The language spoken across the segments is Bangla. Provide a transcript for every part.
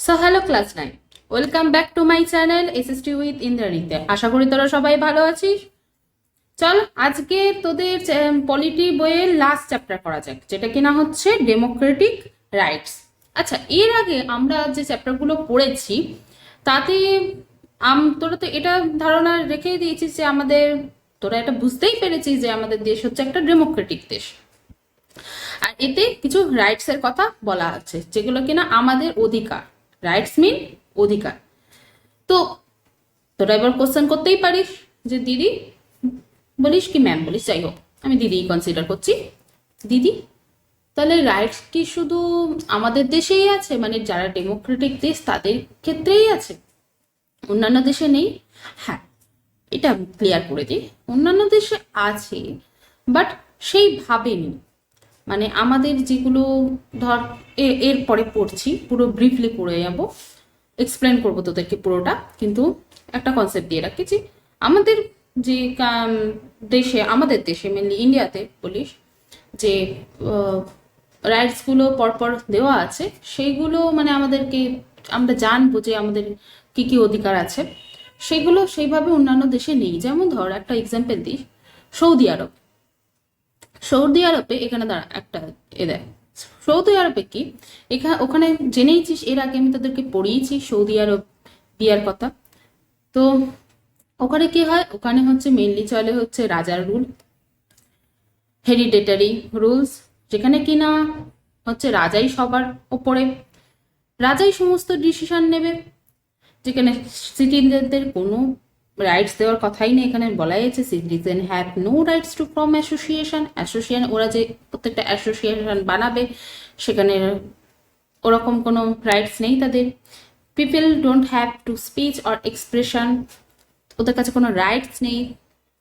So hello class 9, welcome back to my channel SST with ইন্দ্রাণীতে। আশা করি তোরা সবাই ভালো আছিস। চল আজকে তোদের পলিটি বইয়ের লাস্ট চ্যাপ্টার করা যাক, যেটা কিনা হচ্ছে ডেমোক্রেটিক রাইটস। আচ্ছা, এর আগে আমরা যে চ্যাপ্টারগুলো পড়েছি তাতে তোরা তো এটা ধারণা রেখেই দিয়েছিস যে তোরা এটা বুঝতেই পেরেছিস যে আমাদের দেশ হচ্ছে একটা ডেমোক্রেটিক দেশ। আর এতে কিছু রাইটস এর কথা বলা আছে, যেগুলো কিনা আমাদের অধিকার। রাইটস মিন অধিকার। তো তোরা এবার কোশ্চেন করতেই পারিস যে দিদি বলিস কি ম্যাম বলিস, যাই হোক আমি দিদি কনসিডার করছি। দিদি, তাহলে রাইটস কি শুধু আমাদের দেশেই আছে, মানে যারা ডেমোক্রেটিক দেশ তাদের ক্ষেত্রেই আছে, অন্যান্য দেশে নেই? হ্যাঁ, এটা ক্লিয়ার করে দিই, অন্যান্য দেশে আছে বাট সেইভাবে নেই। মানে আমাদের যেগুলো ধর এর পরে পড়ছি, পুরো ব্রিফলি পড়ে যাব, এক্সপ্লেন করবো তোদেরকে পুরোটা, কিন্তু একটা কনসেপ্ট দিয়ে রাখছি। আমাদের যে আমাদের দেশে মেনলি ইন্ডিয়াতে বলিস যে রাইটসগুলো পরপর দেওয়া আছে, সেইগুলো মানে আমরা জানবো যে আমাদের কি কি অধিকার আছে, সেগুলো সেইভাবে অন্যান্য দেশে নেই। যেমন ধর একটা এক্সাম্পল দিই, সৌদি আরব। সৌদি আরবে এখানে দাঁড়া একটা দেখ, সৌদি আরবে কি ওখানে জেনেইছিস, এর আগে আমি তোদেরকে পড়িয়েছি সৌদি আরব বিয়ার কথা। তো ওখানে কি হয়, ওখানে হচ্ছে মেনলি চলে হচ্ছে রাজার রুল, হেরিডেটারি রুলস, যেখানে কিনা হচ্ছে রাজাই সবার ওপরে, রাজাই সমস্ত ডিসিশন নেবে, যেখানে সিটিজেনদের কোনো রাইটস দেওয়ার কথাই নেই। এখানে বলা হয়েছে citizen have no rights to form association. ওরা যে প্রত্যেকটা অ্যাসোসিয়েশন বানাবে সেখানে ওরকম কোনো রাইটস নেই তাদের। People don't have to speech or expression, ওদের কাছে কোনো রাইটস নেই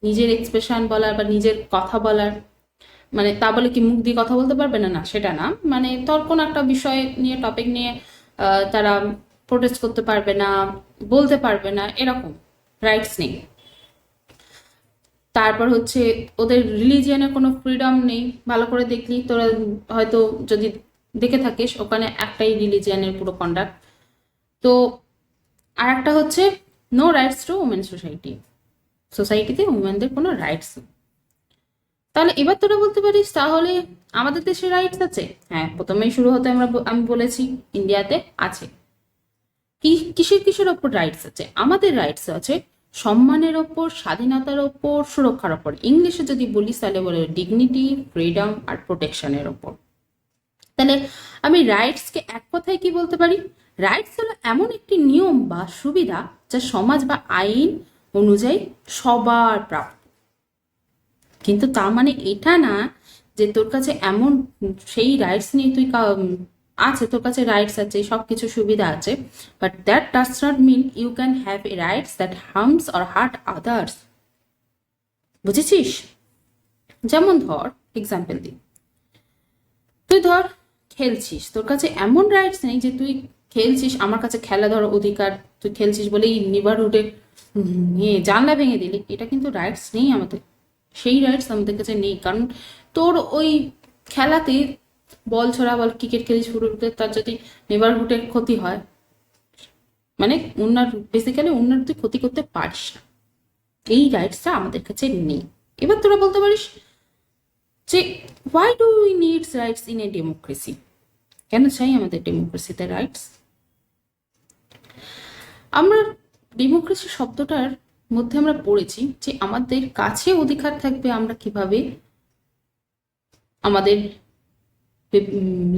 নিজের এক্সপ্রেশন বলার বা নিজের কথা বলার। মানে তা বলে কি মুখ দিয়ে কথা বলতে পারবে না? না, সেটা না, মানে তোর কোনো একটা বিষয় নিয়ে টপিক নিয়ে তারা প্রোটেস্ট করতে পারবে না, বলতে পারবে না, এরকম রাইটস নেই। তারপর হচ্ছে ওদের রিলিজিয়ানের কোনো ফ্রিডম নেই। ভালো করে দেখলি তোরা হয়তো, যদি দেখে থাকিস, ওখানে একটাই রিলিজিয়ানের পুরো কন্ডাক্ট। তো আর একটা হচ্ছে নো রাইটস টু উমেন সোসাইটিতে উমেনদের কোনো রাইটস নেই। তাহলে এবার তোরা বলতে পারিস তাহলে আমাদের দেশে রাইটস আছে? হ্যাঁ, প্রথমেই শুরু হতে আমি বলেছি ইন্ডিয়াতে আছে। কিসের ওপর রাইটস আছে? আমাদের রাইটস আছে সম্মানের ওপর, স্বাধীনতার ওপর, সুরক্ষার ওপর। ইংলিশে যদি বলিস তাহলে বলে ডিগনিটি, ফ্রিডম আর প্রোটেকশনের ওপর। তাহলে আমি রাইটসকে এক কথায় কি বলতে পারি? রাইটস হলো এমন একটি নিয়ম বা সুবিধা যা সমাজ বা আইন অনুযায়ী সবার প্রাপ্য। কিন্তু তার মানে এটা না যে তোর কাছে এমন সেই রাইটস নিয়ে আছে, তোর কাছে রাইটস আছে, সবকিছু সুবিধা আছে, but that does not mean you can have a rights that harms or hurt others. বুঝেছিস? যেমন ধর এক্সাম্পল দিই, তুই ধর খেলছিস, তোর কাছে এমন রাইটস নেই যে তুই খেলছিস, আমার কাছে খেলা ধর অধিকার, তুই খেলছিস বলেই নেবারহুডে নিয়ে জানলা ভেঙে দিলি, এটা কিন্তু রাইটস নেই আমাদের। সেই রাইটস আমাদের কাছে নেই, কারণ তোর ওই খেলাতে বল ছড়া, বল ক্রিকেট খেলিস ফুটবল, তার যদি নেবারহুডের ক্ষতি হয়, মানে বেসিক্যালি অন্যার তুই ক্ষতি করতে পারিস না, এই রাইটসটা আমাদের কাছে নেই। এবার তোরা বলতে পারিস যে why do we needs rights in a democracy? কেন চাই আমাদের ডেমোক্রেসিতে রাইটস? আমরা ডেমোক্রেসি শব্দটার মধ্যে আমরা পড়েছি যে আমাদের কাছে অধিকার থাকবে আমরা কিভাবে আমাদের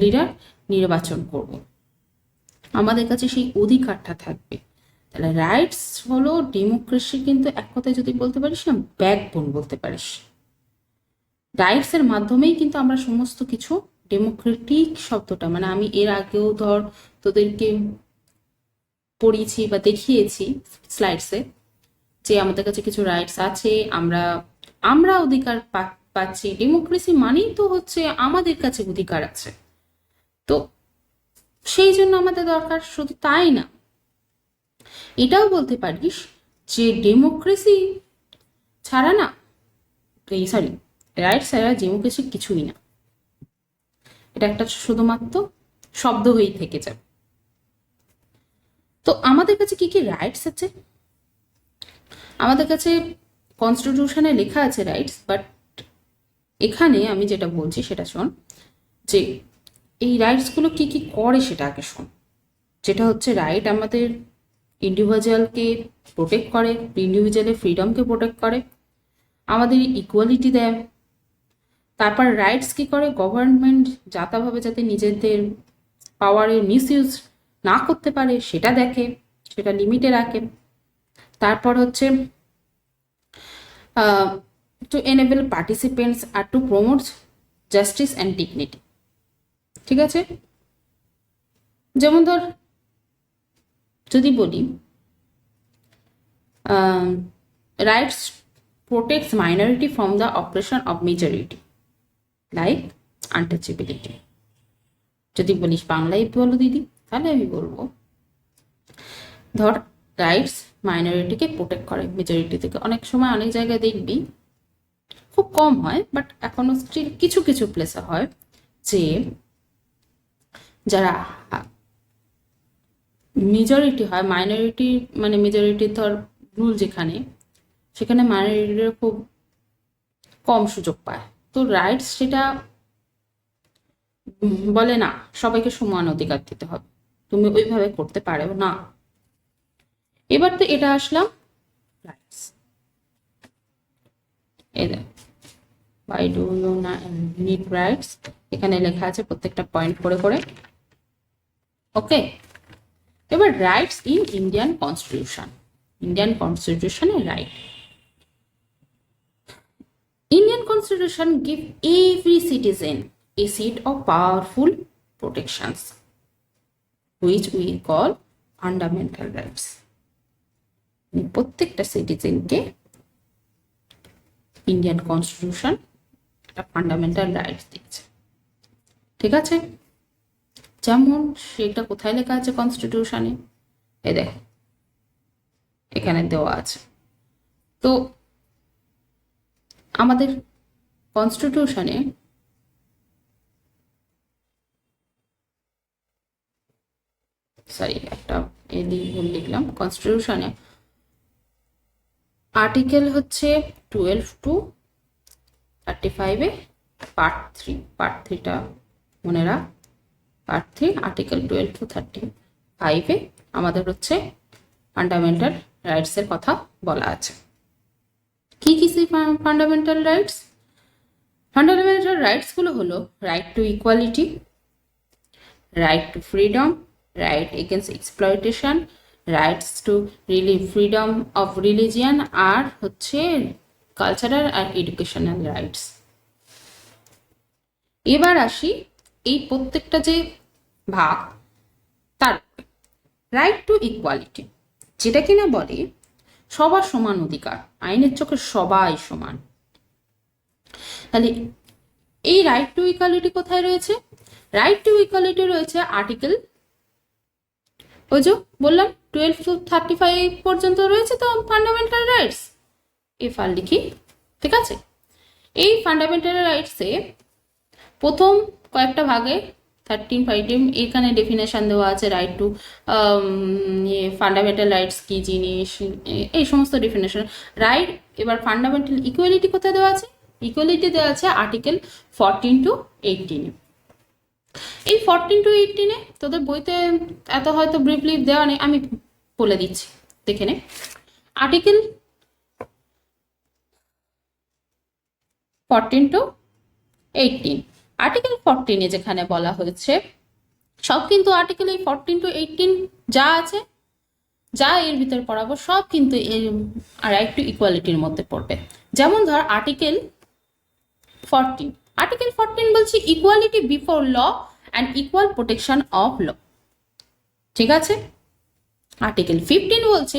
লিডার নির্বাচন করব, আমাদের কাছে সেই অধিকারটা থাকবে। তাহলে রাইটস হলো ডেমোক্রেসি, কিন্তু এক কথায় যদি বলতে পারিস না, ব্যাকবোন বলতে পারিস। রাইটস এর মাধ্যমেই কিন্তু আমরা সমস্ত কিছু, ডেমোক্রেটিক শব্দটা মানে আমি এর আগেও ধর তোদেরকে পড়িয়েছি বা দেখিয়েছি স্লাইডসে যে আমাদের কাছে কিছু রাইটস আছে, আমরা আমরা অধিকার পাচ্ছি। ডেমোক্রেসি মানেই তো হচ্ছে আমাদের কাছে অধিকার আছে, তো সেই জন্য আমাদের দরকার। শুধু তাই না, এটাও বলতে পারিস যে ডেমোক্রেসি ছাড়া না, সরি, রাইটস ছাড়া ডেমোক্রেসি কিছুই না, এটা একটা শুধুমাত্র শব্দ হয়েই থেকে যাবে। তো আমাদের কাছে কি কি রাইটস আছে? আমাদের কাছে কনস্টিটিউশনে লেখা আছে রাইটস, বাট এখানে আমি যেটা বলছি সেটা শোন, যে এই রাইটসগুলো কি কি করে সেটা আগে শোন। যেটা হচ্ছে রাইট আমাদের ইন্ডিভিজুয়ালকে প্রোটেক্ট করে, ইন্ডিভিজুয়ালের ফ্রিডমকে প্রোটেক্ট করে, আমাদের ইকুয়ালিটি দেয়। তারপর রাইটস কি করে, গভর্নমেন্ট যাতাভাবে যাতে নিজেদের পাওয়ারের মিসইউজ না করতে পারে সেটা দেখে, সেটা লিমিটে রাখে। তারপর হচ্ছে টু এনেবল পার্টিসিপেন্টস আর to promote justice and dignity. ঠিক আছে, যেমন ধর যদি বলি rights protects minority from the oppression of majority like untouchability। যদি বলিস বাংলায় বলো দিদি, তাহলে আমি বলবো ধর রাইটস মাইনরিটিকে প্রোটেক্ট করে মেজরিটি থেকে। অনেক সময় অনেক জায়গায় দেখবি, খুব কম হয় বাট এখনো স্টিল কিছু কিছু প্লেসে হয়, যে যারা মেজরিটি হয়, মাইনরিটি মানে মেজরিটি ধর রুল যেখানে, সেখানে মাইনরিটির খুব কম সুযোগ পায়। তো রাইটস সেটা বলে না সবাইকে সমান অধিকার দিতে হবে, তুমি ওইভাবে করতে পারো না। এবার তো এটা আসলাম rights. why do you need rights, এখানে লেখা আছে প্রত্যেকটা পয়েন্ট করে করে। ওকে, এবার rights in Indian constitution. Indian কনস্টিটিউশনের right, Indian Constitution give every citizen a set of powerful protections, which we call fundamental rights. প্রত্যেকটা সিটিজেনকে ইন্ডিয়ান কনস্টিটিউশন একটা ফান্ডামেন্টাল রাইটস দিচ্ছে। ঠিক আছে, যেমন সেটা কোথায় লেখা আছে কনস্টিটিউশনে, এই দেখ এখানে দেওয়া আছে। তো আমাদের কনস্টিটিউশনে একটা ভুল লিখলাম, কনস্টিটিউশনে আর্টিকেল হচ্ছে 12 to 35 পার্ট 3, পার্ট 3টা মনে রাখ, পার্ট 3 আর্টিকেল 12 to 35 আমাদের হচ্ছে ফান্ডামেন্টাল রাইটসের কথা বলা আছে। কি কি সেই ফান্ডামেন্টাল রাইটস? ফান্ডামেন্টাল রাইটস গুলো হলো right to equality, right to freedom, right against exploitation, rights to freedom of religion, আর হচ্ছে কালচারাল আর এডুকেশনাল রাইটস। এবার আসি এই প্রত্যেকটা যে ভাগ, তার রাইট টু ইকুয়ালিটি, যেটা কিনা বলে সবার সমান অধিকার, আইনের চোখে সবাই সমান। তাহলে এই রাইট টু ইকুয়ালিটি কোথায় রয়েছে? রাইট টু ইকুয়ালিটি রয়েছে আর্টিকেল, ওই যে বললাম 12 to 35 পর্যন্ত রয়েছে তো ফান্ডামেন্টাল রাইটস, এফআর লিখি। ঠিক আছে, এই ফান্ডামেন্টাল রাইটসে প্রথম কয়েকটা ভাগে 13 এখানে ডেফিনেশন দেওয়া আছে রাইট টু ফান্ডামেন্টাল রাইটস কি জিনিস, এই সমস্ত ডেফিনেশন রাইট। এবার ফান্ডামেন্টাল ইকুয়ালিটি কোথায় দেওয়া আছে? ইকুয়ালিটি দেওয়া আছে আর্টিকেল 14 to 18। এই 14 to 18 তোদের বইতে এত হয়তো ব্রিফলি দেওয়া নেই, আমি বলে দিচ্ছি, দেখে নে। আর্টিকেল 14 to 18, আর্টিকেল 14 যেখানে বলা হয়েছে সব কিন্তু আর্টিকেল এই 14 to 18 যা আছে, যা এর ভিতরে পড়াবো সব কিন্তু এই রাইট টু ইকুয়ালিটির মধ্যে পড়বে। যেমন ধর আর্টিকেল 14, আর্টিকেল 14 বলছে equality before law and equal protection of law. ঠিক আছে, আর্টিকেল 15 বলছে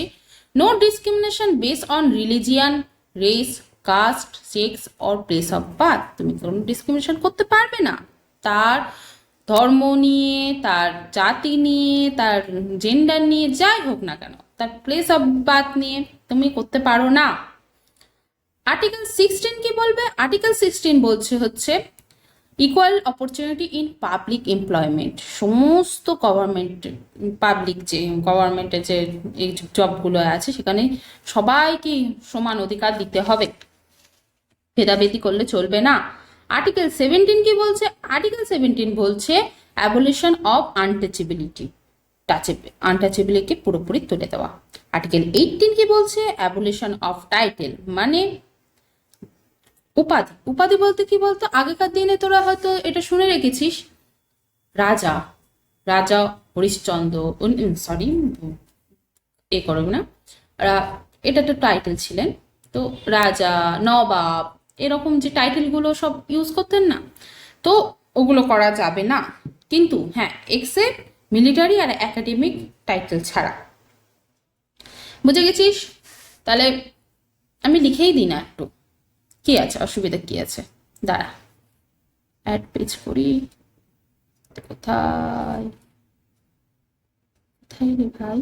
no discrimination base on religion, race, caste, sex or place of birth. তুমি কোনো ডিসক্রিমিনেশন করতে পারবে না তার ধর্ম নিয়ে, তার জাতি নিয়ে, তার জেন্ডার নিয়ে, যাই হোক না কেন, তার প্লেস অফ বার্থ নিয়ে তুমি করতে পারো না। আর্টিকেল 16 কি বলবে? আর্টিকেল 16 বলছে হচ্ছে equal opportunity in public employment, সমস্ত গভর্নমেন্ট পাবলিক যে গভর্নমেন্টের যে এই জবগুলো আছে সেখানে সবাইকে সমান অধিকার দিতে হবে, ভেদাভেদি করলে চলবে না। আর্টিকেল 17 কি বলছে? আর্টিকেল 17 বলছে অ্যাবলিশন অফ আনটাচেবিলিটি, আনটাচেবিলিটি পুরোপুরি তুলে দেওয়া। আর্টিকেল 18 কি বলছে? অ্যাবলিশন অফ টাইটেল, মানে উপাধি। উপাধি বলতে কি বলতো, আগেকার দিনে তোরা হয়তো এটা শুনে রেখেছিস, রাজা, রাজা হরিশ্চন্দ্র, সরি এ করবে না, এটা তো টাইটেল ছিলেন, তো রাজা, নবাব, এরকম যে টাইটেলগুলো সব ইউজ করতেন না, তো ওগুলো করা যাবে না। কিন্তু হ্যাঁ, এক্সেপ্ট মিলিটারি আর একাডেমিক টাইটেল ছাড়া। বুঝে গেছিস? তাহলে আমি লিখেই দিই না একটু, কি আছে, অসুবিধা কি আছে? দাঁড়া, অ্যাড পেজ করি। কোথায় কোথায় রে ভাই?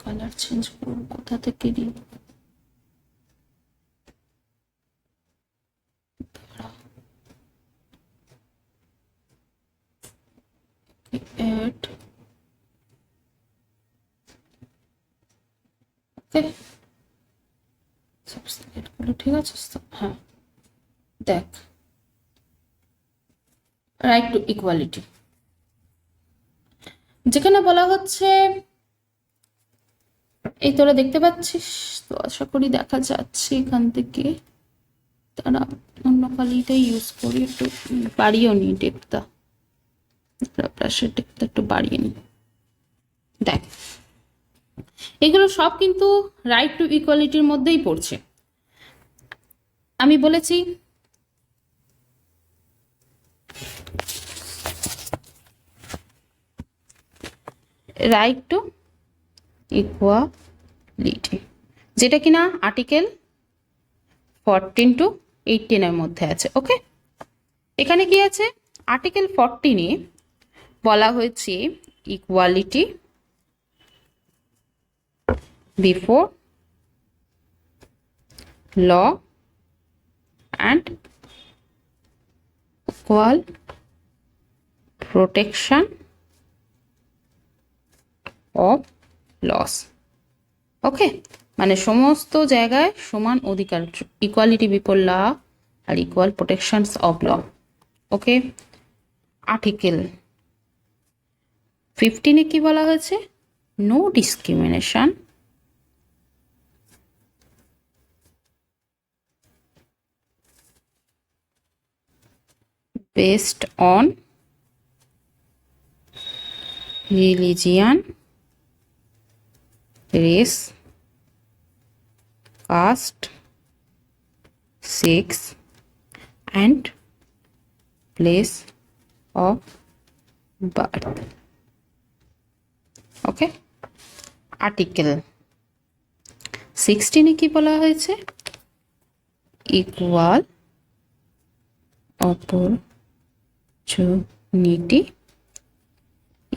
কালার চেঞ্জ করবো কোথা থেকে রে? অ্যাড, ওকে, সব সিলেক্ট করলো, ঠিক আছে তো? হ্যাঁ, দেখ, রাইট টু ইকুয়ালিটি, যেখানে বলা হচ্ছে, এই তোরা দেখতে পাচ্ছিস তো, আশা করি দেখা যাচ্ছে এখান থেকে। তারা অন্য কালিটাই ইউজ করি, একটু বাড়িয়েও নি ডেপটা, ব্রাশের ডেপটা একটু বাড়িয়ে নি। দেখ, এগুলো সব কিন্তু রাইট টু ইকুয়ালিটির মধ্যেই পড়ছে। আমি বলেছি রাইট টু ইকুয়ালিটি, যেটা কিনা আর্টিকেল 14 to 18 এর মধ্যে আছে। ওকে, এখানে কি আছে? আর্টিকেল 14 এ বলা হয়েছে equality before law and equal protection of laws. Okay, মানে সমস্ত জায়গায় সমান অধিকার, ইকুয়ালিটি বিফোর ল আর equal protections of law. Okay, article 15 কি বলা হয়েছে? No discrimination based on religion, race, caste, sex and place of birth. Okay, article 16 কি বলা হয়েছে? Equal opportunity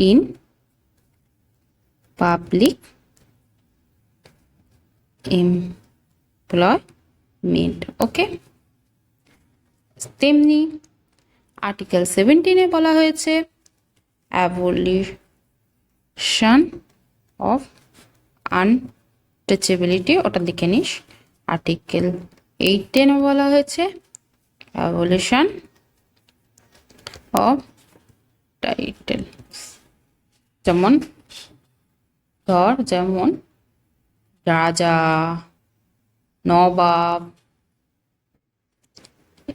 in public employment. ওকে, তেমনি আর্টিকেল 17 বলা হয়েছে অ্যাবলিশন অফ আনটাচেবিলিটি, ওটা দেখে নিস। আর্টিকেল 18 বলা হয়েছে অ্যাবলিশন অফ টাইটেল, যেমন ধর, যেমন রাজা, নবাব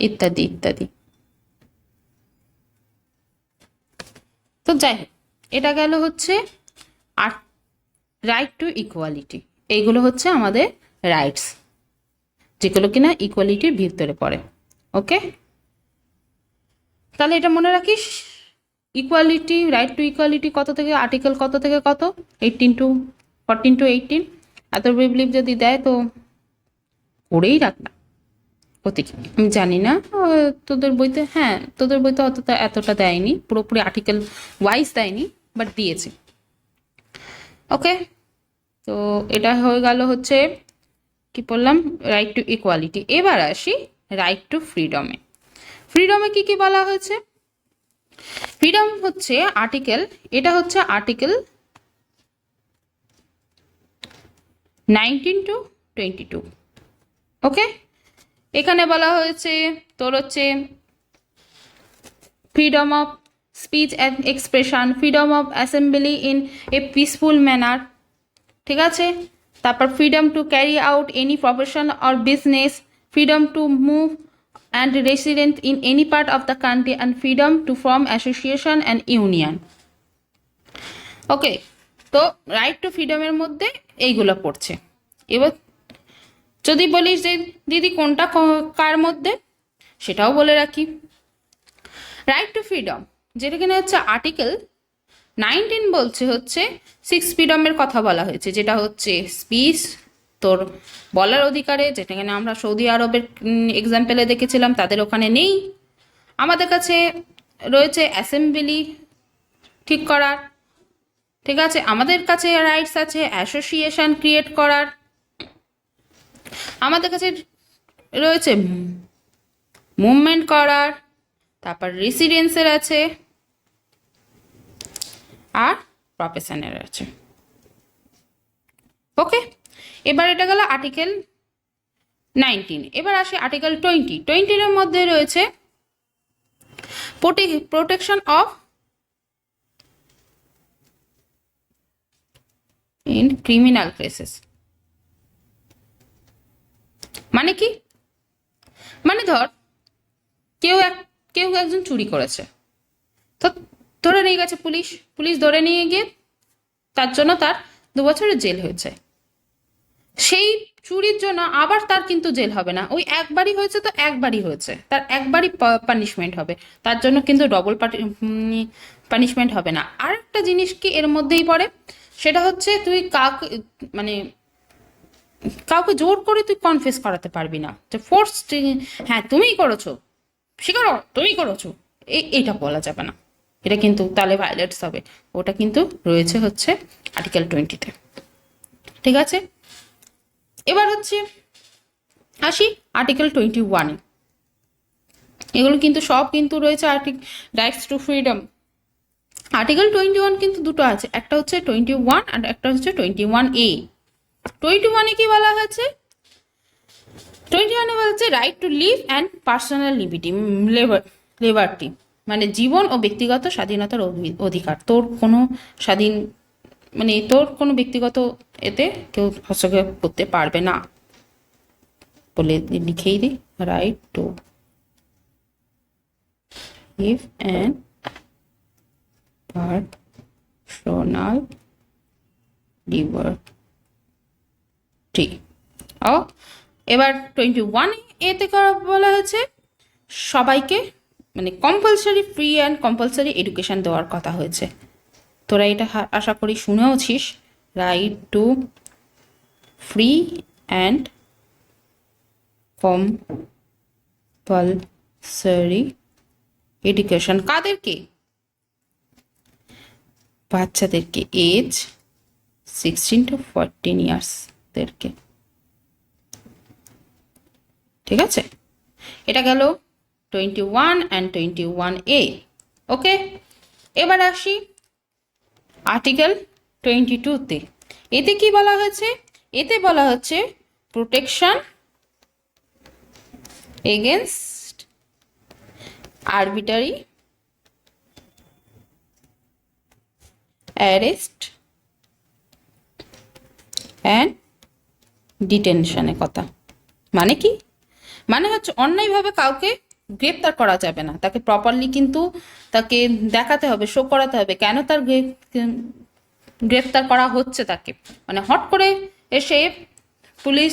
ইত্যাদি ইত্যাদি। তো যাই হোক, এটা গেল হচ্ছে আর রাইট টু ইকুয়ালিটি। এইগুলো হচ্ছে আমাদের রাইটস, যেগুলো কিনা ইকুয়ালিটির ভিতরে পড়ে। ওকে, তাহলে এটা মনে রাখিস, ইকুয়ালিটি, রাইট টু ইকুয়ালিটি কত থেকে, আর্টিকেল কত থেকে কত, 14 to 18। এত বিলিভ যদি দেয় তো করেই রাখ না, ক্ষতি কি? আমি জানি না তোদের বইতে, হ্যাঁ তোদের বইতে এতটা দেয়নি, পুরোপুরি আর্টিকেল ওয়াইজ দেয়নি, বাট দিয়েছে। ওকে, তো এটা হয়ে গেল হচ্ছে কি বললাম, রাইট টু ইকুয়ালিটি। এবার আসি রাইট টু ফ্রিডমে। ফ্রিডমে কি কি বলা হয়েছে? ফ্রিডম হচ্ছে আর্টিকেল, এটা হচ্ছে আর্টিকেল 19 to 22। ওকে, এখানে বলা হয়েছে তোর হচ্ছে freedom of speech and expression, freedom of assembly in a peaceful manner, ঠিক আছে। তারপর freedom to carry out any profession or business, freedom to move and resident in any part of the country, and freedom to form association and union. Okay, তো রাইট টু ফ্রিডমের মধ্যে এইগুলো পড়ছে। এবার যদি বলিস যে দিদি কোনটা কার মধ্যে, সেটাও বলে রাখি। রাইট টু ফ্রিডম যেটা কিনা হচ্ছে আর্টিকেল 19 বলছে হচ্ছে 6 ফ্রিডমের কথা বলা হয়েছে, যেটা হচ্ছে স্পিচ, তোর বলার অধিকারে, যেটা কিনা আমরা সৌদি আরবের এক্সাম্পলে দেখেছিলাম, তাদের ওখানে নেই। আমাদের কাছে রয়েছে অ্যাসেম্বলি ঠিক করার, ঠিক আছে। আমাদের কাছে রাইটস আছে অ্যাসোসিয়েশন ক্রিয়েট করার, আমাদের কাছে রয়েছে মুভমেন্ট করার, তারপর রেসিডেন্সের আছে, আর প্রফেশনের আছে। ওকে, এবার এটা গেল আর্টিকেল 19। এবার আসে আর্টিকেল 20 এর মধ্যে রয়েছে protection of in criminal cases. মানে কি? মানে ধর কেউ একজন চুরি করেছে, তো ধরে নিয়ে গেছে পুলিশ ধরে নিয়ে গিয়ে তার জন্য তার 2 বছরের জেল হয়েছে। সেই চুরির জন্য আবার তার কিন্তু জেল হবে না, ওই একবারই হয়েছে তো একবারই হয়েছে, তার একবারই পানিশমেন্ট হবে, তার জন্য কিন্তু ডবল পানিশমেন্ট হবে না। আর একটা জিনিস কি এর মধ্যেই পড়ে, সেটা হচ্ছে তুই কাউকে জোর করে তুই কনফেস করাতে পারবি না, যে ফোর্স, হ্যাঁ তুমিই করেছো, স্বীকারো তুমি করেছো, এইটা বলা যাবে না, এটা কিন্তু তাহলে ভায়োলেটস হবে। ওটা কিন্তু রয়েছে হচ্ছে আর্টিকেল 20-তে, ঠিক আছে। এবার হচ্ছে আসি আর্টিকেল 21-এ। এগুলো কিন্তু সব কিন্তু রয়েছে রাইটস টু ফ্রিডম। আর্টিকেল 21 কিন্তু দুটো আছে, একটা হচ্ছে 21 আর একটা হচ্ছে 21A। 21-এ কি বলা হয়েছে? 21-এ বলছে right to live and personal liberty, মানে জীবন ও ব্যক্তিগত স্বাধীনতার অধিকার। তোর কোনো স্বাধীন তোর কোনো ব্যক্তিগত এতে কেউ হস্তক্ষেপ করতে পারবে না বলে লিখেই দিই, right to live and personal liberty. ও এবার 21 এতে বলা হয়েছে সবাইকে compulsory free and compulsory education দেওয়ার কথা হয়েছে। তোরা এটা আশা করি শুনেওছিস, right to free and compulsory education. কাদেরকে? বাচ্চাদেরকে, এজ 16 to 14 ইয়ার্সদেরকে, ঠিক আছে। এটা গেল 21 and 21A। ওকে, এবার আসি আর্টিকেল 22-তে। এতে কি বলা হয়েছে? এতে বলা হচ্ছে protection against arbitrary arrest and ডিটেনশনের কথা। মানে কি? মানে হচ্ছে অন্যায়ভাবে কাউকে গ্রেপ্তার করা যাবে না, তাকে প্রপারলি কিন্তু তাকে দেখাতে হবে, শো করাতে হবে কেন তার গ্রেপ্তার করা হচ্ছে। তাকে হট করে এসে পুলিশ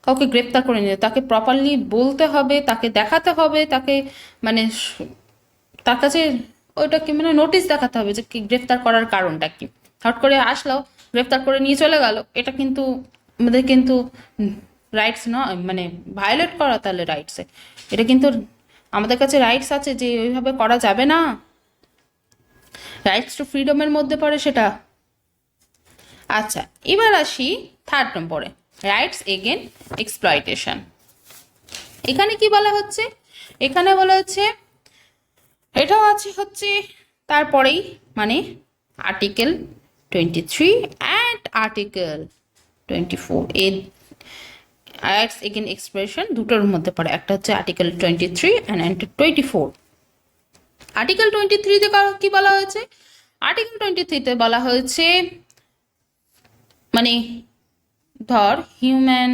কাউকে গ্রেপ্তার করে নিয়ে তাকে প্রপারলি বলতে হবে, তাকে দেখাতে হবে, তাকে তার কাছে ওইটা কি নোটিশ দেখাতে হবে যে কি গ্রেপ্তার করার কারণটা কি। হট করে আসলো, গ্রেপ্তার করে নিয়ে চলে গেল, এটা কিন্তু আমাদের কিন্তু রাইটস নয়, ভায়োলেট করা তাহলে রাইটসে। এটা কিন্তু আমাদের কাছে রাইটস আছে যে ওইভাবে করা যাবে না, রাইটস টু ফ্রিডমের মধ্যে পড়ে সেটা। আচ্ছা, এবার আসি 3rd নম্বরে। Rights again exploitation. এখানে কি বলা হচ্ছে, এখানে বলা হচ্ছে এটাও আছে হচ্ছে তারপরেই, মানে আর্টিকেল 23 অ্যান্ড আর্টিকেল 24 এর রাইটস এগেন এক্সপ্রেশন দুটোর মধ্যে পড়ে। একটা হচ্ছে আর্টিকেল 23 অ্যান্ড 24। আর্টিকেল 23-তে কি বলা হয়েছে? আর্টিকেল 23-তে বলা হয়েছে মানে ধর human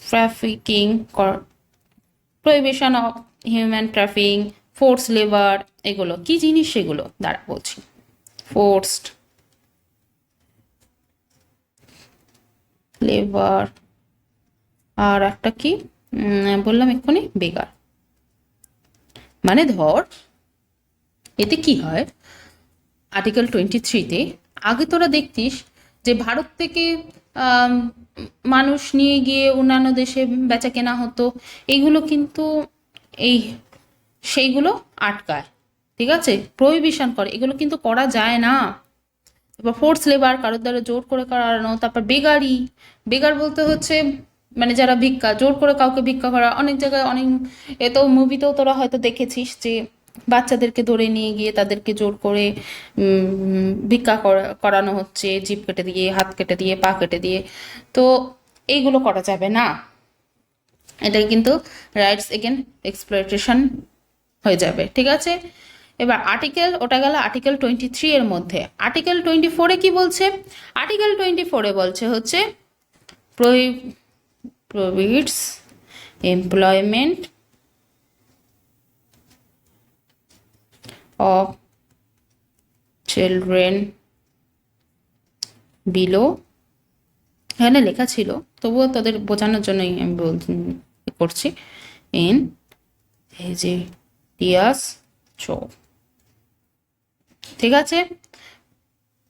trafficking, prohibition of human trafficking, force labour, এগুলো কি জিনিস সেগুলো দাঁড়া বলছি। ফোর্সড লেবার, আর একটা কি বললাম এক্ষুনি, বেগার। মানে ধর এতে কি হয়, আর্টিকেল 23-তে আগে তোরা দেখতিস যে ভারত থেকে আম, মানুষ নিয়ে গিয়ে অন্যান্য দেশে বেচা কেনা হতো, এইগুলো কিন্তু এই সেইগুলো আটকায়, ঠিক আছে, প্রহিবিশন করে, এগুলো কিন্তু করা যায় না। এবার ফোর্স লেবার, কারোর দ্বারা জোর করে করানো। তারপর বেগারি, বেগার বলতে হচ্ছে মানে যারা ভিক্ষা, জোর করে কাউকে ভিক্ষা করা। অনেক জায়গায় অনেক এতো মুভিতেও তোরা হয়তো দেখেছিস যে বাচ্চাদেরকে ধরে নিয়ে গিয়ে তাদেরকে জোর করে ভিক্ষা করানো হচ্ছে, জিভ কেটে দিয়ে, হাত কেটে দিয়ে, পা কেটে দিয়ে। তো এইগুলো করা যাবে না, এটা কিন্তু রাইটস এগেন এক্সপ্লয়টেশন হয়ে যাবে, ঠিক আছে। এবার আর্টিকেল, ওটা গেল আর্টিকেল 23 এর মধ্যে। আর্টিকেল 24-এ কি বলছে? আর্টিকেল 24-এ বলছে হচ্ছে prohibits employment of children below, এখানে লেখা ছিল তবুও তাদের বোঝানোর জন্যই আমি করছি, ইন হেজিডিয়াস শো, ঠিক আছে।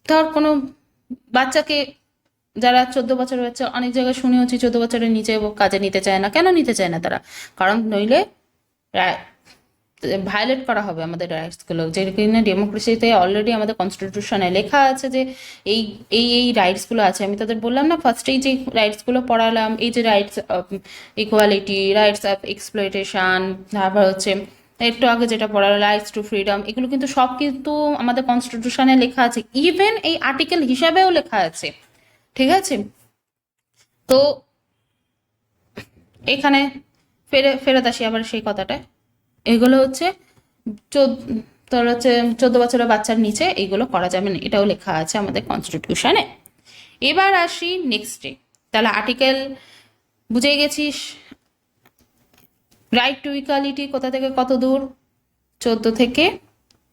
ধর কোনো বাচ্চাকে, যারা 14 বছরের বাচ্চা, অনেক জায়গায় শুনেওছি 14 বছরের নিচে কাজে নিতে চায় না। কেন নিতে চায় না তারা? কারণ নইলে ভায়োলেট করা হবে আমাদের রাইটসগুলো, যে কিনা ডেমোক্রেসিতে অলরেডি আমাদের কনস্টিটিউশনে লেখা আছে যে এই এই এই রাইটসগুলো আছে। আমি তাদের বললাম না ফার্স্টেই যে রাইটসগুলো পড়ালাম, এই যে rights of equality, rights of exploitation, তারপর হচ্ছে একটু আগে যেটা পড়ালো রাইটস টু ফ্রিডম, এগুলো কিন্তু সব কিন্তু আমাদের কনস্টিটিউশনে লেখা আছে, ইভেন এই আর্টিকেল হিসাবেও লেখা আছে, ঠিক আছে। তো এখানে ফেরত আসি আবার সেই কথাটায়। এগুলো হচ্ছে তোর হচ্ছে 14 বছরের বাচ্চার নিচে এইগুলো করা যাবে না, এটাও লেখা আছে আমাদের কনস্টিটিউশনে। এবার আসি নেক্সটে। তাহলে আর্টিকেল বুঝে গেছিস, রাইট টু ইকুয়ালিটি কোথা থেকে কত দূর? 14 থেকে,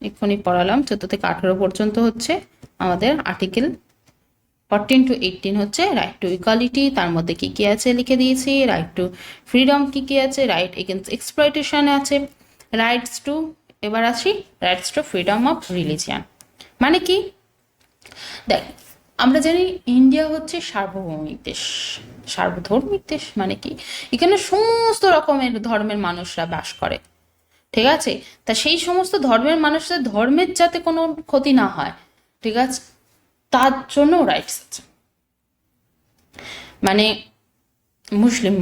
এক্ষুনি পড়ালাম, 14 থেকে 18 পর্যন্ত হচ্ছে আমাদের আর্টিকেল। 14 to 18 হচ্ছে রাইট টু ইকুয়ালিটি, তার মধ্যে কি কি আছে লিখে দিয়েছি। রাইট টু ফ্রিডম কি কি আছে, রাইট এগেনস্ট এক্সপ্লয়টেশন আছে, রাইটস টু, এবার আসি rights to freedom of religion. মানে কি দেখ, আমরা জানি ইন্ডিয়া হচ্ছে সার্বভৌমিক দেশ। সার্বধর্মিক দেশ মানে কি, এখানে সমস্ত রকমের ধর্মের মানুষরা বাস করে, ঠিক আছে। তা সেই সমস্ত ধর্মের মানুষদের ধর্মের যাতে কোনো ক্ষতি না হয়, ঠিক আছে, তার জন্য রাইটস আছে। মানে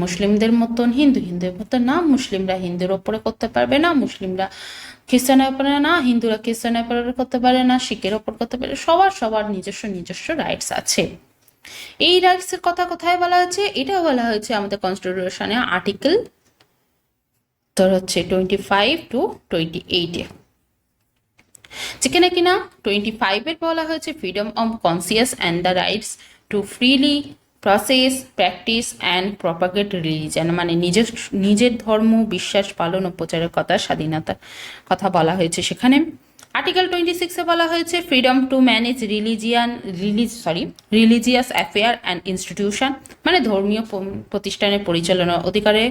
মুসলিমদের মতন হিন্দুদের মতন না, মুসলিমরা হিন্দুর ওপরে করতে পারবে না, মুসলিমরা খ্রিস্টানের ওপরে না, হিন্দুরা খ্রিস্টানের ওপরে করতে পারে না, শিখের ওপর করতে পারে, সবার নিজস্ব রাইটস আছে। এই রাইটসের কথা কোথায় বলা হয়েছে? এটা বলা হয়েছে আমাদের কনস্টিটিউশনে আর্টিকেল তোর হচ্ছে 25 to 28-এ, যেখানে কিনা 25-এর বলা হয়েছে freedom of conscious and the rights to freely process, practice and propagate religion, মানে নিজের ধর্ম বিশ্বাস পালন ও প্রচারের স্বাধীনতার কথা বলা হয়েছে সেখানে। আর্টিকেল 26-এ বলা হয়েছে freedom to manage religious affair and institution, মানে ধর্মীয় প্রতিষ্ঠানের পরিচালনার অধিকারে।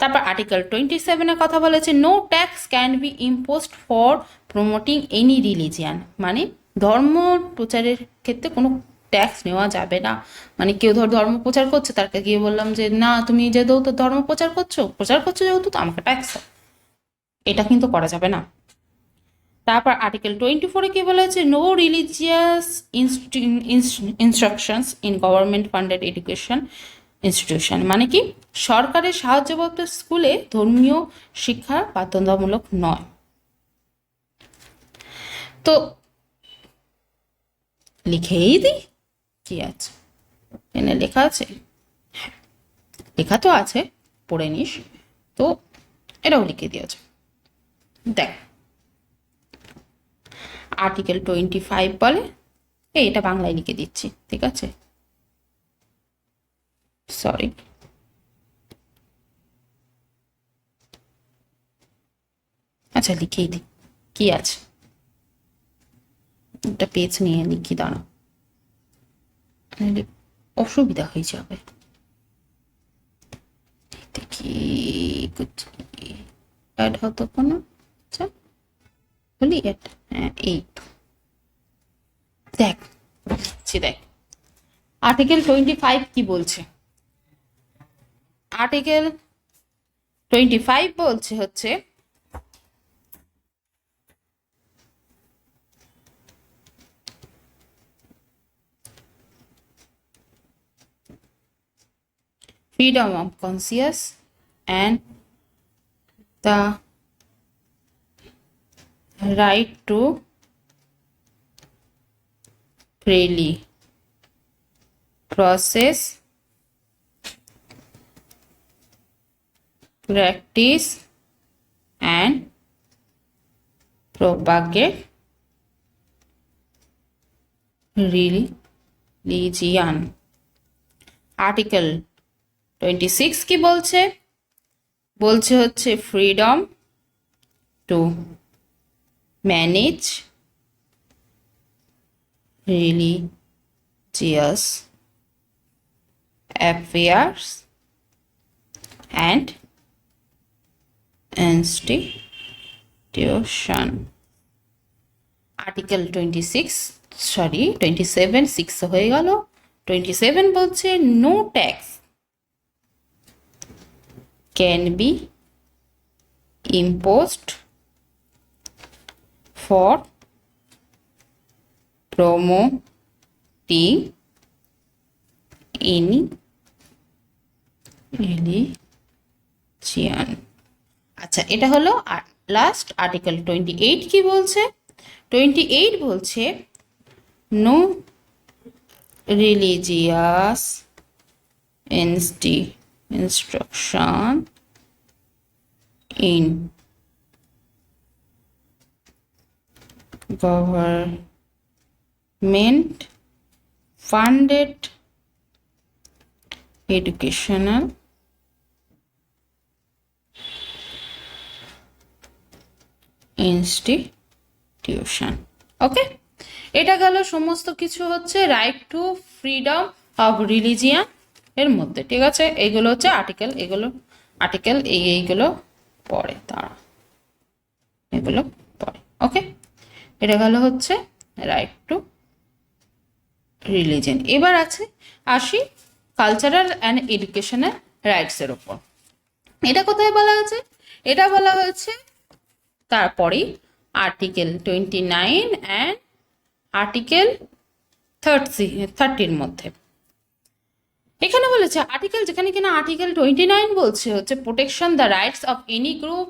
তারপর আর্টিকেল 27-এ কথা বলেছে no tax can be imposed for promoting any religion, মানে ধর্ম প্রচারের ক্ষেত্রে কোনো ট্যাক্স নেওয়া যাবে না। মানে কেউ ধর্ম প্রচার করছে, তাকে গিয়ে বললাম যে না তুমি যে তো ধর্ম প্রচার করছো যেহেতু তো আমাকে ট্যাক্স দাও, এটা কিন্তু করা যাবে না। তারপর আর্টিকেল 24-এ কি বলা হয়েছে, no religious instructions in government funded education institution, মানে কি সরকারের সাহায্যপ্রাপ্ত স্কুলে ধর্মীয় শিক্ষা বাধ্যতামূলক নয়। তো লিখেই দিই, কি আছে এনে লেখা আছে, লেখা তো আছে, পড়ে নিস। তো এটাও লিখে দিয়েছে, দেখ আর্টিকেল 25 বলে, এটা বাংলায় লিখে দিচ্ছি, ঠিক আছে, সরি। আচ্ছা লিখেই দিই, কি আছে, একটা পেজ নিয়ে লিখি, দাঁড়া, নাহলে অসুবিধা হয়ে যাবে। দেখি অ্যাড হতো কোনো, আচ্ছা বলি অ্যাড, হ্যাঁ এই তো, দেখ দেখ আর্টিকেল 25 কি বলছে। আর্টিকেল 25 বলছে হচ্ছে freedom of conscience and the right to freely process, practice and propagate religion. Article 26 কি বলছে, বলছে হচ্ছে freedom to manage religious affairs and institution. Article 26 sorry 27 6 হয়ে গেল। 27 বলছে no tax can be imposed for promoting any religion. আচ্ছা এটা হলো লাস্ট আর্টিকেল 28 কি বলছে, 28 বলছে no religious instruction in government funded educational institution. Okay, এটা গেল সমস্ত কিছু হচ্ছে right to freedom of religion এর মধ্যে, ঠিক আছে। এইগুলো হচ্ছে আর্টিকেল, এগুলো আর্টিকেল এইগুলো পড়ে, তারা এগুলো পড়ে। ওকে, এটা গেল হচ্ছে রাইট টু রিলিজিয়ন। এবার আছে আসি কালচারাল অ্যান্ড এডুকেশনাল রাইটসের ওপর। এটা কোথায় বলা হয়েছে, এটা বলা হয়েছে তারপরেই আর্টিকেল 29 অ্যান্ড আর্টিকেল 30-র মধ্যে। এখানে বলেছে আর্টিকেল, যেখানে কিনা আর্টিকেল 29 বলছে হচ্ছে protection the rights of any group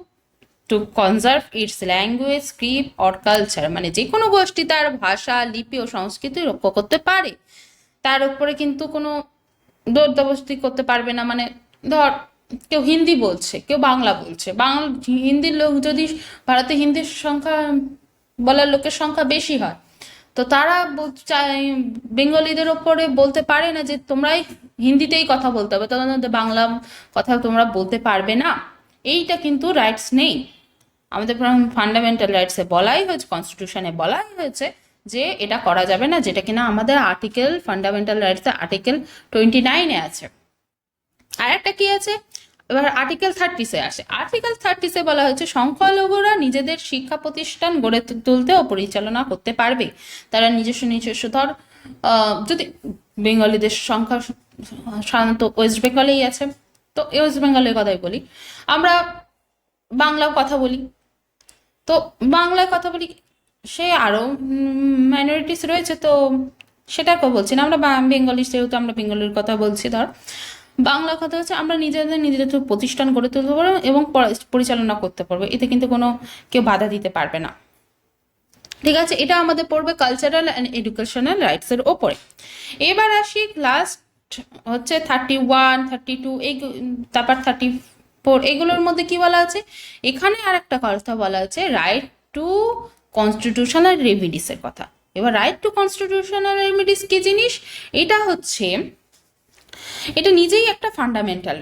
to conserve its language, script or culture, মানে যে কোনো গোষ্ঠী তার ভাষা, লিপি ও সংস্কৃতি রক্ষা করতে পারে, তার উপরে কিন্তু কোনো দৌড়দাবস্তি করতে পারবে না। মানে ধর কেউ হিন্দি বলছে, কেউ বাংলা বলছে, হিন্দির লোক যদি ভারতে হিন্দির সংখ্যা বলার লোকের সংখ্যা বেশি হয়, তো তারা বেঙ্গলিদের ওপরে বলতে পারে না যে তোমরাই হিন্দিতেই কথা বলতে হবে, তোমাদের বাংলা কথা তোমরা বলতে পারবে না। এইটা কিন্তু রাইটস নেই আমাদের ফান্ডামেন্টাল রাইটসে বলাই হয়েছে, কনস্টিটিউশনে বলাই হয়েছে যে এটা করা যাবে না, যেটা কিনা আমাদের আর্টিকেল ফান্ডামেন্টাল রাইটসে আর্টিকেল 29-এ আছে। আর একটা কি আছে, এবার আর্টিকেল 30-এ আসে। আর্টিকেল 30-এ বলা হয়েছে সংখ্যালঘুরা নিজেদের শিক্ষা প্রতিষ্ঠান গড়ে তুলতে ও পরিচালনা করতে পারবে। তারা নিজস্ব ধর যদি বেঙ্গলিদের সংখ্যা সাধারণত ওয়েস্ট বেঙ্গলেই আছে, তো ওয়েস্ট বেঙ্গলের কথাই বলি, আমরা বাংলা কথা বলি, তো বাংলায় কথা বলি, সে আরও মাইনরিটিস রয়েছে, তো সেটাকে বলছি না, আমরা বেঙ্গলি, যেহেতু আমরা বেঙ্গলির কথা বলছি, ধর বাংলা কথা হচ্ছে আমরা নিজেদের প্রতিষ্ঠান গড়ে তুলতে পারবো এবং পরিচালনা করতে পারবো, এতে কিন্তু কোনো কেউ বাধা দিতে পারবে না। ঠিক আছে, এটা আমাদের পড়বে কালচারাল অ্যান্ড এডুকেশনাল রাইটসের ওপরে। এবার আসি লাস্ট হচ্ছে 31, 32, এই তারপর 34, এগুলোর মধ্যে কি বলা আছে, এখানে আর একটা কথা বলা আছে রাইট টু কনস্টিটিউশনাল রেমিডিসের কথা। এবার রাইট টু কনস্টিটিউশনাল রেমিডিস কি জিনিস, এটা হচ্ছে, এটা নিজেই একটা ফান্ডামেন্টাল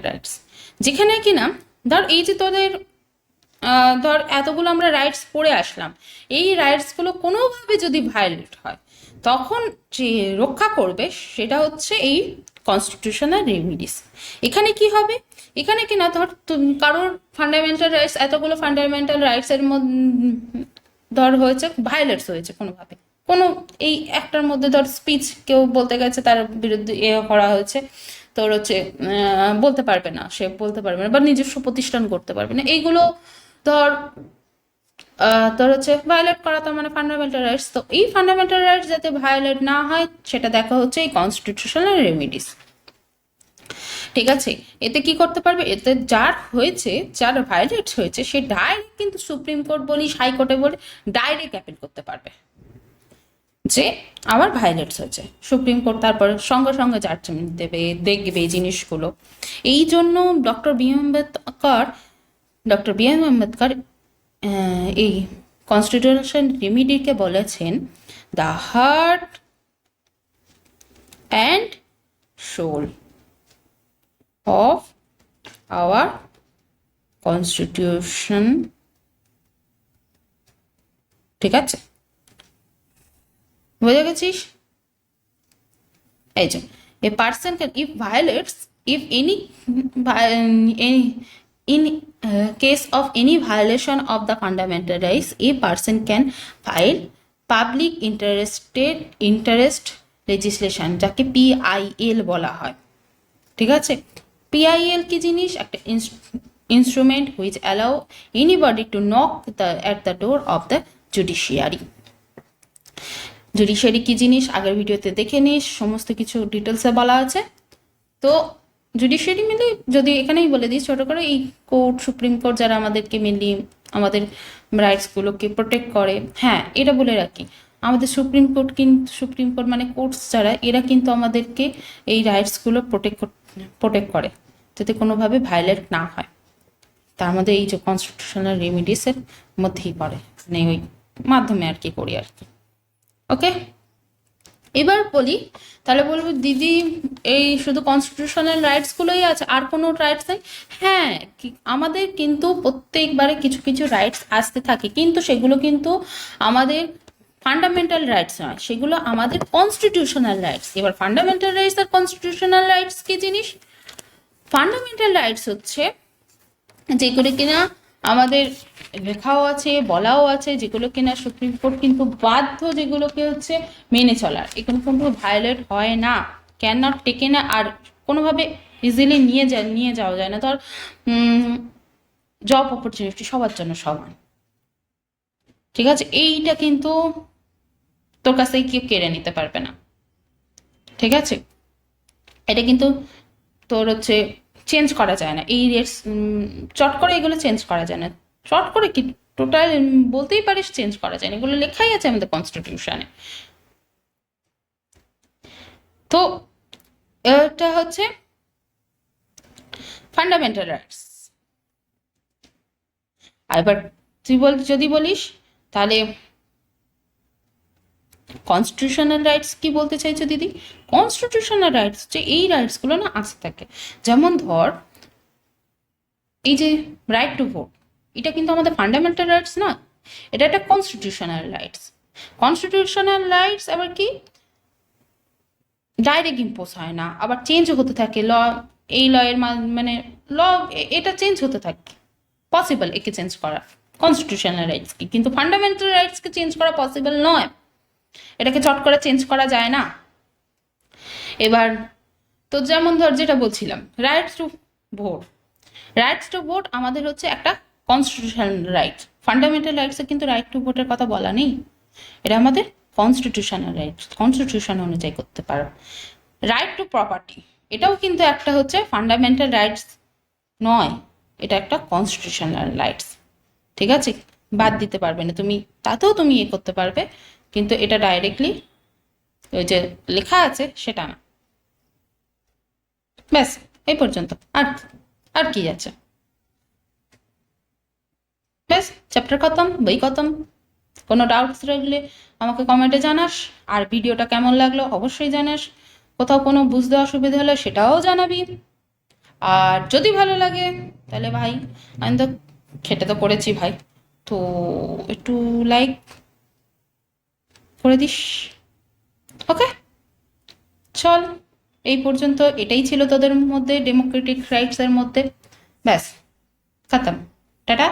রাইটস, যেখানে কিনা ধর এই যে তোদের ধর এতগুলো আমরা রাইটস পড়ে আসলাম, এই রাইটসগুলো কোনোভাবে যদি ভায়োলেট হয় তখন যে রক্ষা করবে সেটা হচ্ছে এই কনস্টিটিউশনাল রেমিডিস। এখানে কি হবে, এখানে কিনা ধর কারোর ফান্ডামেন্টাল রাইটস, এতগুলো ফান্ডামেন্টাল রাইটসের মধ্যে ধর হয়েছে ভায়োলেটস হয়েছে কোনোভাবে, কোনো এই একটার মধ্যে ধর স্পিচ কেউ বলতে গেছে, তার বিরুদ্ধে করা হয়েছে, তোর হচ্ছে বলতে পারবে না, সে বলতে পারবে না বা নিজস্ব প্রতিষ্ঠান করতে পারবে না, এইগুলো ধর তোর হচ্ছে ভায়োলেট করা, তার মানে ফান্ডামেন্টাল রাইটস। তো এই ফান্ডামেন্টাল রাইটস যাতে ভায়োলেট না হয় সেটা দেখা হচ্ছে এই কনস্টিটিউশনাল রেমিডিস। ঠিক আছে, এতে কি করতে পারবে, এতে যার হয়েছে, যার ভায়োলেট হয়েছে, সে ডাইরেক্ট কিন্তু সুপ্রিম কোর্ট বলিস, হাইকোর্টে বলে ডাইরেক্ট অ্যাপিল করতে পারবে যে আমার ভায়োলেটস হয়েছে। সুপ্রিম কোর্ট তারপর সঙ্গে সঙ্গে জাজমেন্ট দেবে, দেখবে এই জিনিসগুলো। এই জন্য ডক্টর বি এম আম্বেদকর এই কনস্টিটিউশন রেমিডিকে বলেছেন the heart and soul of our constitution. ঠিক আছে, বুঝে গেছিস? এই যে a person can, if violates, if any in case of any violation of the fundamental rights, a person can file public interest legislation, যাকে PIL বলা হয়। ঠিক আছে, PIL কি জিনিস, একটা instrument which allow anybody to knock at the door of the judiciary। Judiciary কি জিনিস আগের ভিডিওতে দেখে নিস, সমস্ত কিছু ডিটেলসে বলা আছে। তো জুডিশিয়ারি মিলে যদি এখানেই বলে দিই ছোট করে, এই কোর্ট, সুপ্রিম কোর্ট যারা আমাদেরকে মেনলি আমাদের রাইটসগুলোকে প্রোটেক্ট করে। হ্যাঁ, এটা বলে রাখি, আমাদের সুপ্রিম কোর্ট মানে কোর্টস যারা, এরা কিন্তু আমাদেরকে এই রাইটসগুলো প্রোটেক্ট করে যাতে কোনোভাবে ভায়োলেট না হয়। তার মধ্যে এই যে কনস্টিটিউশনাল রেমিডিসের মধ্যেই পড়ে, মানে ওই মাধ্যমে আর কি করি আর কি। ওকে, এবার বলি, তাহলে বলবো দিদি এই শুধু কনস্টিটিউশনাল রাইটসগুলোই আছে, আর কোনো রাইটস নেই? হ্যাঁ, আমাদের কিন্তু প্রত্যেকবারে কিছু কিছু রাইটস আসতে থাকে, কিন্তু সেগুলো কিন্তু আমাদের ফান্ডামেন্টাল রাইটস নয়, সেগুলো আমাদের কনস্টিটিউশনাল রাইটস। এবার ফান্ডামেন্টাল রাইটস আর কনস্টিটিউশনাল রাইটস কি জিনিস? ফান্ডামেন্টাল রাইটস হচ্ছে যেগুলো কিনা আমাদের লেখাও আছে, বলাও আছে, যেগুলো কিনা সুপ্রিম কোর্ট কিন্তু বাধ্য যেগুলোকে হচ্ছে মেনে চলার, এগুলো কিন্তু ভায়োলেট হয় না, ক্যান নট টেকেন, আর কোনোভাবে ইজিলি নিয়ে যাওয়া যায় না। ধর জব অপরচুনিটি সবার জন্য সমান, ঠিক আছে, এইটা কিন্তু তোর কাছ থেকে কেউ কেড়ে নিতে পারবে না। ঠিক আছে, এটা কিন্তু তোর হচ্ছে চেঞ্জ করা যায় না, এই রেটস চট করে এগুলো চেঞ্জ করা যায় না, চট করে কি টোটাল বলতেই পারিস চেঞ্জ করা যায় না, এগুলো লেখাই আছে আমাদের কনস্টিটিউশনে। তো এটা হচ্ছে ফান্ডামেন্টাল রাইটস। এবার তুই যদি বলিস তাহলে কনস্টিটিউশনাল রাইটস কি বলতে চাইছো দিদি? কনস্টিটিউশনাল রাইটস হচ্ছে এই রাইটসগুলো না আসতে থাকে, যেমন ধর এই যে রাইট টু ভোট, এটা কিন্তু আমাদের ফান্ডামেন্টাল রাইটস না, এটা একটা কনস্টিটিউশনাল রাইটস। কনস্টিটিউশনাল রাইটস আবার কি ডাইরেক্ট ইম্পোজ হয় না, আবার চেঞ্জ হতে থাকে, এই লয়ের মানে ল এটা চেঞ্জ হতে থাকে, পসিবল একে চেঞ্জ করা কনস্টিটিউশনাল রাইটস কি, কিন্তু ফান্ডামেন্টাল রাইটসকে চেঞ্জ করা পসিবল নয়, এটাকে চট করে চেঞ্জ করা যায় না। এবার তো যেমন ধর যেটা বলছিলাম রাইটস টু ভোট আমাদের হচ্ছে একটা কনস্টিটিউশনাল রাইট, ফান্ডামেন্টাল রাইটসে কিন্তু রাইট টু ভোটের কথা বলা নেই, এটা আমাদের কনস্টিটিউশনাল রাইটস, কনস্টিটিউশন অনুযায়ী করতে পারো। রাইট টু প্রপার্টি, এটাও কিন্তু একটা হচ্ছে ফান্ডামেন্টাল রাইটস নয়, এটা একটা কনস্টিটিউশনাল রাইটস, ঠিক আছে? বাদ দিতে পারবে না তুমি, তাতেও তুমি করতে পারবে, কিন্তু এটা ডাইরেক্টলি ওই যে লেখা আছে সেটা না। ব্যাস, এই পর্যন্ত। আর আর কি আছে? ব্যাস, চ্যাপ্টার খতম, বই খতম। কোনো ডাউটস রাখলে আমাকে কমেন্টে জানাস, আর ভিডিওটা কেমন লাগলো অবশ্যই জানাস, কোথাও কোনো বুঝতে অসুবিধা হলে সেটাও জানাবি। আর যদি ভালো লাগে তাহলে ভাই, আমি তো খেটে তো করেছি ভাই, তো একটু লাইক করে দিস। ওকে, চল, এই পর্যন্ত। এটাই ছিল তোদের মধ্যে ডেমোক্রেটিক রাইটসের মধ্যে। ব্যাস, খতম, টাটা।